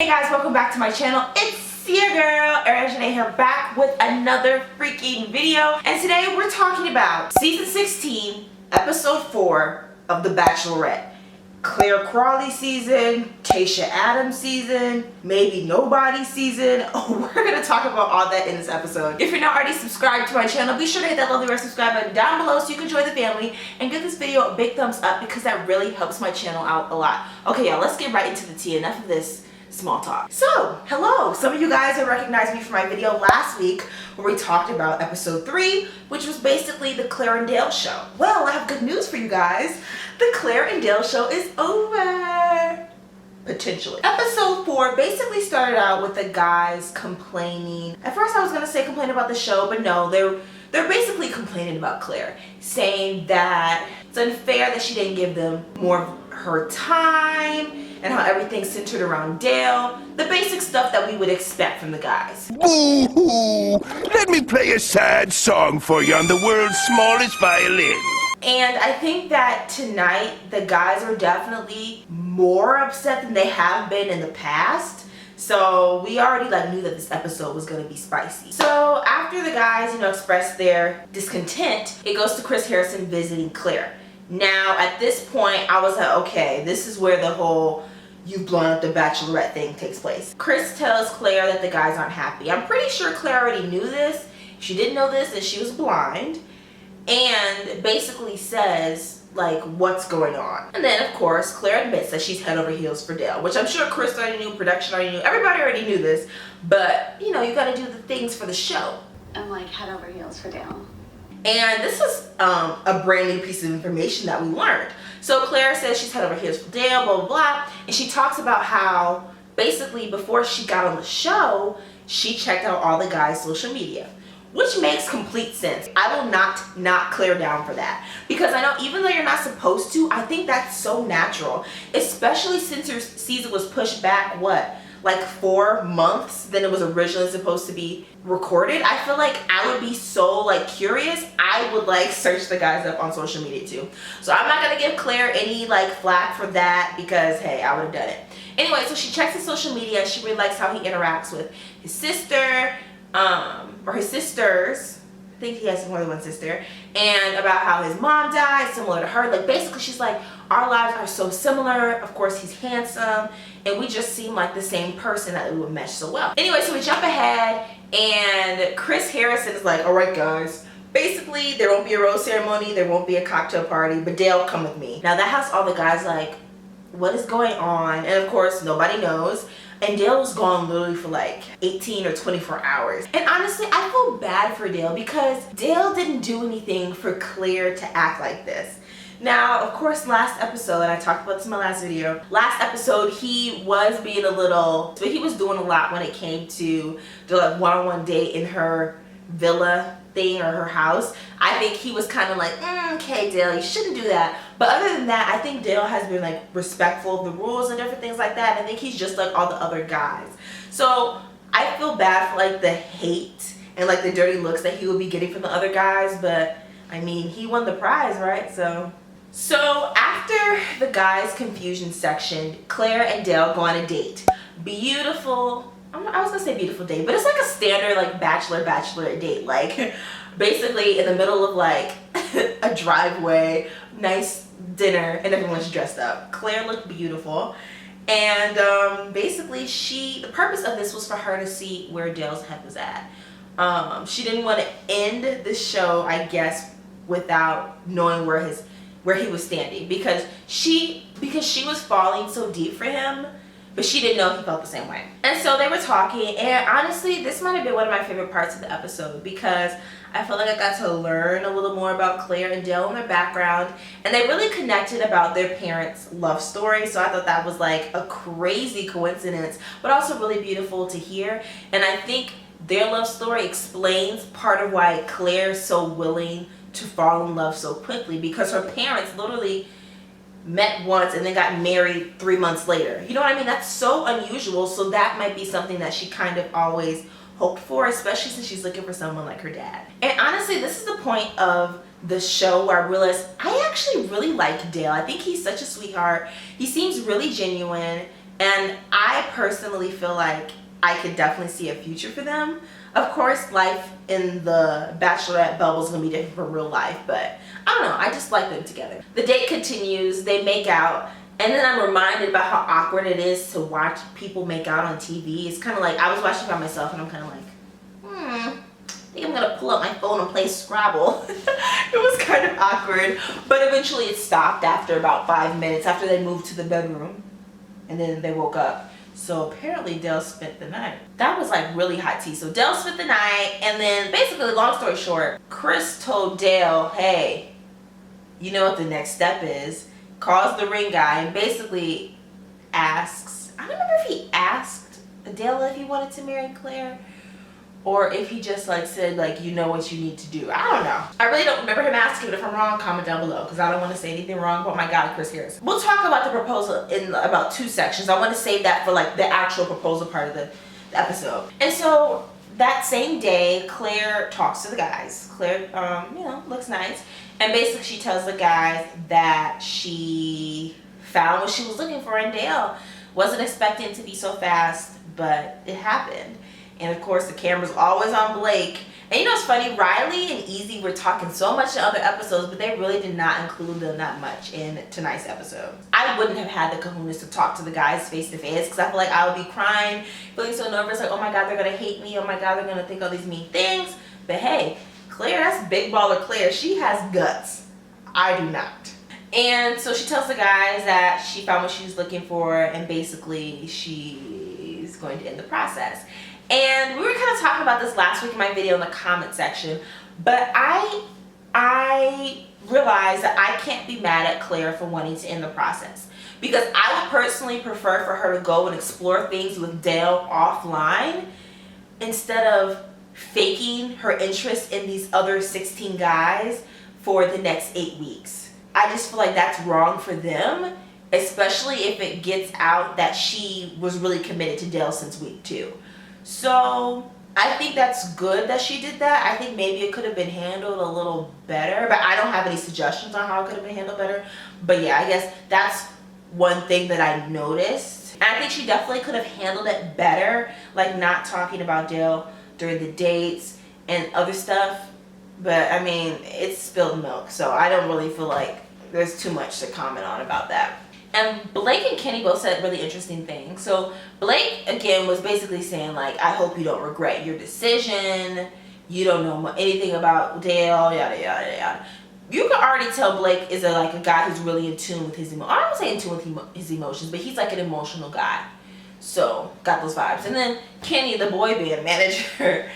Hey guys, welcome back to my channel. It's your girl, Erin here, back with another freaking video. And today we're talking about season 16, episode 4 of The Bachelorette. Clare Crawley season, Tayshia Adams season, maybe nobody season. Oh, we're gonna talk about all that in this episode. If you're not already subscribed to my channel, be sure to hit that lovely red subscribe button down below so you can join the family and give this video a big thumbs up because that really helps my channel out a lot. Okay, y'all, let's get right into the tea. Enough of this small talk. So, hello. Some of you guys have recognized me from my video last week where we talked about episode 3, which was basically the Clare and Dale show. Well, I have good news for you guys. The Clare and Dale show is over. Potentially. Episode 4 basically started out with the guys complaining. At first I was going to say complain about the show, but no, they're basically complaining about Clare, saying that it's unfair that she didn't give them more of her time and how everything's centered around Dale. The basic stuff that we would expect from the guys. Boo-hoo! Let me play a sad song for you on the world's smallest violin. And I think that tonight the guys are definitely more upset than they have been in the past. So we already knew that this episode was going to be spicy. So after the guys, express their discontent, it goes to Chris Harrison visiting Clare. Now at this point I was like, okay, this is where the whole you've blown up the Bachelorette thing takes place. Chris tells Clare that the guys aren't happy. I'm pretty sure Clare already knew this. If she didn't know this, then she was blind. And basically says what's going on. And then of course Clare admits that she's head over heels for Dale, which I'm sure Chris already knew, production already knew, everybody already knew this, but you gotta do the things for the show. I'm head over heels for Dale. And this is a brand new piece of information that we learned. So Clare says she's head over heels for Dale, blah, blah, blah. And she talks about how basically before she got on the show, she checked out all the guys' social media, which makes complete sense. I will not knock Clare down for that. Because I know even though you're not supposed to, I think that's so natural. Especially since her season was pushed back, 4 months than it was originally supposed to be recorded. I feel like I would be so curious. I would search the guys up on social media too. So I'm not gonna give Clare any flack for that because hey, I would have done it. Anyway, so she checks his social media and she really likes how he interacts with his sister, or his sisters. I think he has more than one sister, and about how his mom died similar to her. Basically she's like, our lives are so similar. Of course he's handsome and we just seem like the same person that we would mesh so well. Anyway, so we jump ahead and Chris Harrison is like, all right guys, basically there won't be a rose ceremony, there won't be a cocktail party, but Dale, come with me. Now that has all the guys what is going on? And of course nobody knows. And Dale was gone literally for 18 or 24 hours. And honestly, I feel bad for Dale because Dale didn't do anything for Clare to act like this. Now, of course, last episode, and I talked about this in my last video, last episode he was being but he was doing a lot when it came to the one-on-one date in her villa thing or her house. I think he was kind of okay Dale, you shouldn't do that. But other than that, I think Dale has been respectful of the rules and different things like that. I think he's just like all the other guys. So I feel bad for the hate and the dirty looks that he would be getting from the other guys, but I mean he won the prize, right? So after the guys confusion section, Clare and Dale go on a date. Beautiful, I was gonna say beautiful date, but it's a standard bachelorette date, basically in the middle of a driveway, nice dinner, and everyone's dressed up. Clare looked beautiful, and basically the purpose of this was for her to see where Dale's head was at. She didn't want to end the show, I guess, without knowing where he was standing, because she was falling so deep for him, but she didn't know he felt the same way. And so they were talking, and honestly this might have been one of my favorite parts of the episode because I felt like I got to learn a little more about Clare and Dale and their background, and they really connected about their parents' love story. So I thought that was a crazy coincidence, but also really beautiful to hear. And I think their love story explains part of why Claire is so willing to fall in love so quickly, because her parents literally met once and then got married 3 months later. You know what I mean? That's so unusual. So that might be something that she kind of always hoped for, especially since she's looking for someone like her dad. And honestly, this is the point of the show where I realized I actually really like Dale. I think he's such a sweetheart. He seems really genuine. And I personally feel like I could definitely see a future for them. Of course, life in the Bachelorette bubble is going to be different from real life, but I don't know. I just like them together. The date continues. They make out. And then I'm reminded about how awkward it is to watch people make out on TV. It's kind of like, I was watching by myself and I'm kind of like, I think I'm going to pull up my phone and play Scrabble. It was kind of awkward. But eventually it stopped after about 5 minutes, after they moved to the bedroom. And then they woke up. So apparently Dale spent the night. That was like really hot tea. So Dale spent the night, and then basically, long story short, Chris told Dale, hey, you know what the next step is. Calls the ring guy and basically asks, I don't remember if he asked Dale if he wanted to marry Claire, or if he just like said like, you know what you need to do. I don't know. I really don't remember him asking, but if I'm wrong, comment down below, because I don't want to say anything wrong about my guy, Chris Harris. We'll talk about the proposal in about 2 sections. I want to save that for like the actual proposal part of the episode. And so that same day, Claire talks to the guys. Claire, you know, looks nice. And basically she tells the guys that she found what she was looking for in Dale. Wasn't expecting it to be so fast, but it happened. And of course, the camera's always on Blake. And you know what's funny? Riley and Easy were talking so much in other episodes, but they really did not include them that much in tonight's episode. I wouldn't have had the kahunas to talk to the guys face to face, because I feel like I would be crying, feeling so nervous, like, oh my God, they're going to hate me. Oh my God, they're going to think all these mean things. But hey, Claire, that's big baller Claire. She has guts. I do not. And so she tells the guys that she found what she was looking for, and basically she's going to end the process. And we were kind of talking about this last week in my video in the comment section, but I realized that I can't be mad at Claire for wanting to end the process, because I would personally prefer for her to go and explore things with Dale offline instead of faking her interest in these other 16 guys for the next 8 weeks. I just feel like that's wrong for them, especially if it gets out that she was really committed to Dale since week 2. So I think that's good that she did that. I think maybe it could have been handled a little better, but I don't have any suggestions on how it could have been handled better. But yeah, I guess that's one thing that I noticed. And I think she definitely could have handled it better, like not talking about Dale during the dates and other stuff. But I mean, it's spilled milk, so I don't really feel like there's too much to comment on about that. And Blake and Kenny both said really interesting things. So Blake, again, was basically saying, like, I hope you don't regret your decision. You don't know anything about Dale, yada, yada, yada. You can already tell Blake is a guy who's really in tune with his emotions. I don't say in tune with his emotions, but he's like an emotional guy. So, got those vibes. And then Kenny, the boy band manager,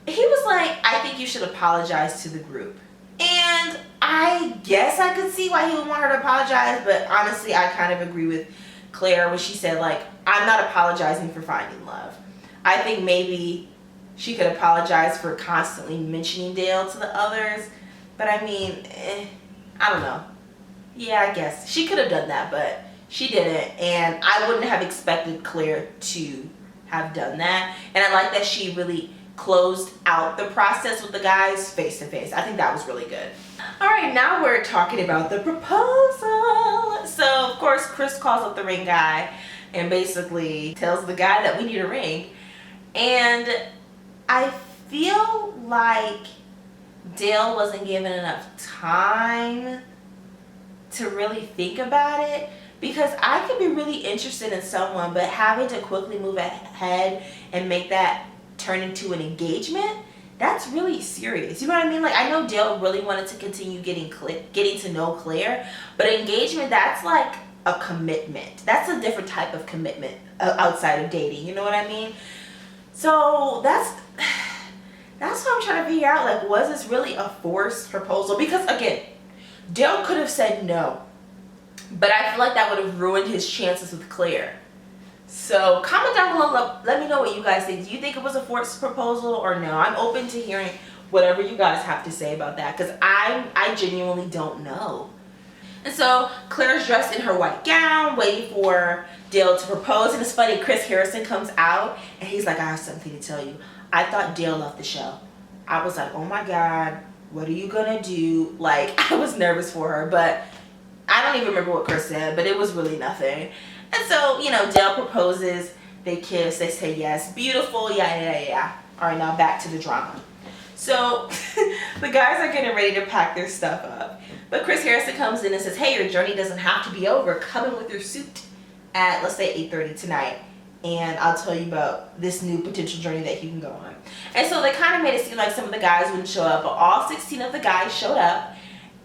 he was like, I think you should apologize to the group. And I guess I could see why he would want her to apologize, but honestly, I kind of agree with Claire when she said, like, I'm not apologizing for finding love. I think maybe she could apologize for constantly mentioning Dale to the others, but I mean, I don't know. Yeah, I guess she could have done that, but she didn't, and I wouldn't have expected Claire to have done that. And I like that she really closed out the process with the guys face to face. I think that was really good. All right, now we're talking about the proposal. So of course Chris calls up the ring guy and basically tells the guy that we need a ring. And I feel like Dale wasn't given enough time to really think about it, because I could be really interested in someone, but having to quickly move ahead and make that turn into an engagement, that's really serious. You know what I mean? Like, I know Dale really wanted to continue getting to know Claire, but engagement, that's like a commitment. That's a different type of commitment outside of dating. You know what I mean? So that's what I'm trying to figure out. Like, was this really a forced proposal? Because again, Dale could have said no, but I feel like that would have ruined his chances with Claire. So comment down below, let me know what you guys think. Do you think it was a forced proposal or no? I'm open to hearing whatever you guys have to say about that, because I genuinely don't know. And so Claire's dressed in her white gown, waiting for Dale to propose. And it's funny, Chris Harrison comes out and he's like, I have something to tell you. I thought Dale left the show. I was like, oh my God, what are you gonna do? Like, I was nervous for her, but I don't even remember what Chris said, but it was really nothing. And so, you know, Dale proposes, they kiss, they say yes, beautiful, yeah. All right, now back to the drama. So the guys are getting ready to pack their stuff up. But Chris Harrison comes in and says, hey, your journey doesn't have to be over. Come in with your suit at, let's say, 8:30 tonight. And I'll tell you about this new potential journey that you can go on. And so they kind of made it seem like some of the guys wouldn't show up, but all 16 of the guys showed up.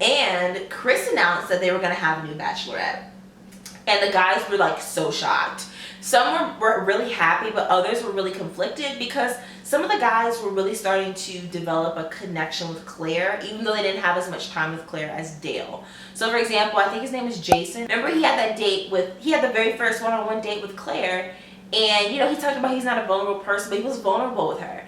And Chris announced that they were going to have a new Bachelorette. And the guys were like so shocked. Some were really happy, but others were really conflicted because some of the guys were really starting to develop a connection with Clare, even though they didn't have as much time with Clare as Dale. So for example, I think his name is Jason. Remember he had the very first one-on-one date with Clare, and you know, he talked about he's not a vulnerable person, but he was vulnerable with her.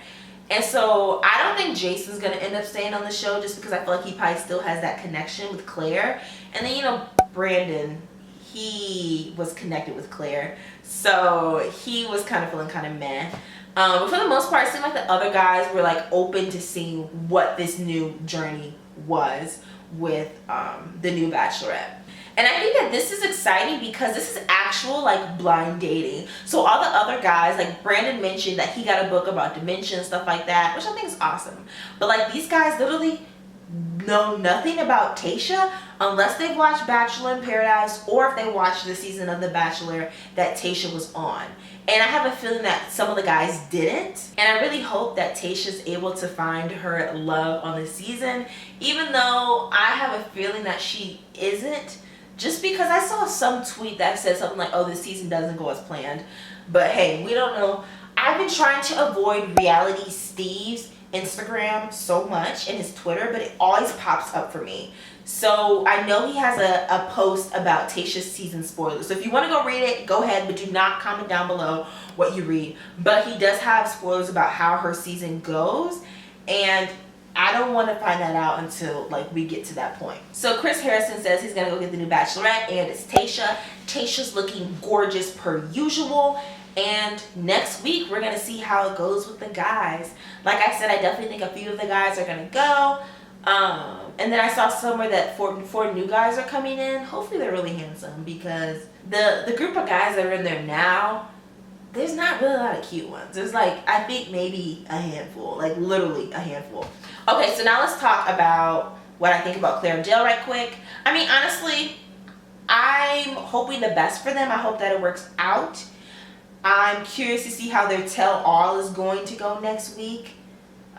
And so I don't think Jason's gonna end up staying on the show just because I feel like he probably still has that connection with Clare. And then, you know, Brandon, he was connected with Clare, so he was kind of feeling kind of meh. But for the most part, it seemed like the other guys were like open to seeing what this new journey was with the new Bachelorette. And I think that this is exciting because this is actual like blind dating. So all the other guys, like Brandon mentioned that he got a book about dementia and stuff like that, which I think is awesome. But like these guys literally know nothing about Tayshia unless they've watched Bachelor in Paradise or if they watched the season of The Bachelor that Tayshia was on. And I have a feeling that some of the guys didn't. And I really hope that Tayshia's able to find her love on this season, even though I have a feeling that she isn't, just because I saw some tweet that said something like, oh, this season doesn't go as planned. But hey, we don't know. I've been trying to avoid Reality Steve's Instagram so much and his Twitter, but it always pops up for me. So I know he has a post about Tayshia's season spoilers. So if you want to go read it, go ahead, but do not comment down below what you read. But he does have spoilers about how her season goes, and I don't want to find that out until like we get to that point. So Chris Harrison says he's gonna go get the new Bachelorette, and it's Tayshia. Tayshia's looking gorgeous per usual. And next week we're gonna see how it goes with the guys. Like I said, I definitely think a few of the guys are gonna go. And then I saw somewhere that four new guys are coming in. Hopefully they're really handsome, because the group of guys that are in there now, there's not really a lot of cute ones. There's like, I think maybe a handful, like literally a handful. Okay, so now let's talk about what I think about Clare and Dale right quick. I mean, honestly, I'm hoping the best for them. I hope that it works out. I'm curious to see how their tell-all is going to go next week.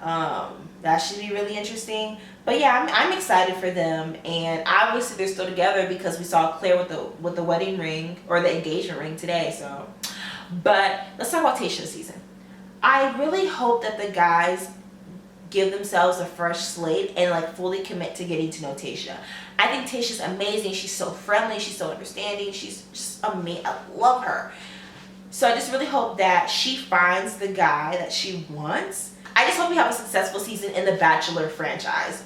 That should be really interesting. But yeah, I'm excited for them, and obviously they're still together because we saw Clare with the wedding ring, or the engagement ring today. So, but let's talk about Tayshia's season. I really hope that the guys give themselves a fresh slate and like fully commit to getting to know Tayshia. I think Tayshia's amazing. She's so friendly. She's so understanding. She's just amazing. I love her. So I just really hope that she finds the guy that she wants. I just hope we have a successful season in the Bachelor franchise.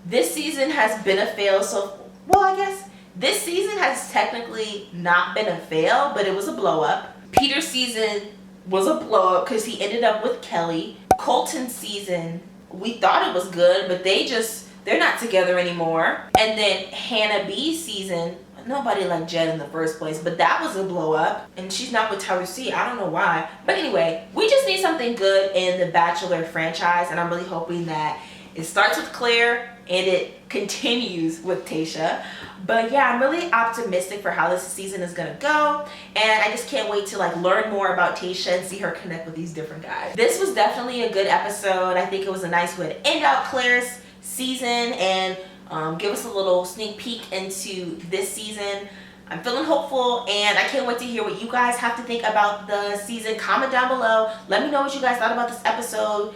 This season has been a fail, so, well, I guess this season has technically not been a fail, but it was a blow up. Peter's season was a blow up because he ended up with Kelly. Colton's season, we thought it was good, but they're not together anymore. And then Hannah B's season, nobody liked Jed in the first place, but that was a blow up. And she's not with Tyler C. I don't know why. But anyway, we just need something good in the Bachelor franchise, and I'm really hoping that it starts with Clare and it continues with Tayshia. But yeah, I'm really optimistic for how this season is gonna go, and I just can't wait to like learn more about Tayshia and see her connect with these different guys. This was definitely a good episode. I think it was a nice way to end out Clare's season and give us a little sneak peek into this season. I'm feeling hopeful, and I can't wait to hear what you guys have to think about the season. Comment down below. Let me know what you guys thought about this episode.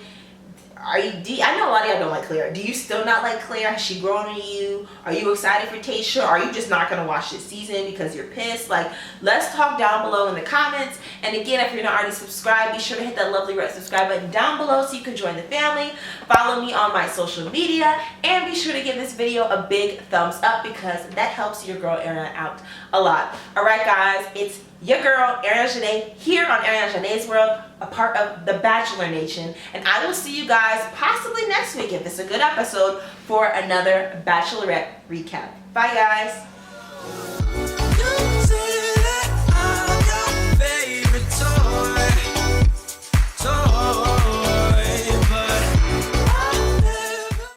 I know a lot of y'all don't like Clare. Do you still not like Clare? Has she grown on you? Are you excited for Tayshia? Are you just not going to watch this season because you're pissed? Like, let's talk down below in the comments. And again, if you're not already subscribed, be sure to hit that lovely red subscribe button down below so you can join the family. Follow me on my social media, and be sure to give this video a big thumbs up because that helps your girl Ariana out a lot. Alright guys, it's your girl Ariana Janae here on Ariana Janae's World, a part of the Bachelor Nation, and I will see you guys possibly next week if it's a good episode for another Bachelorette recap. Bye guys.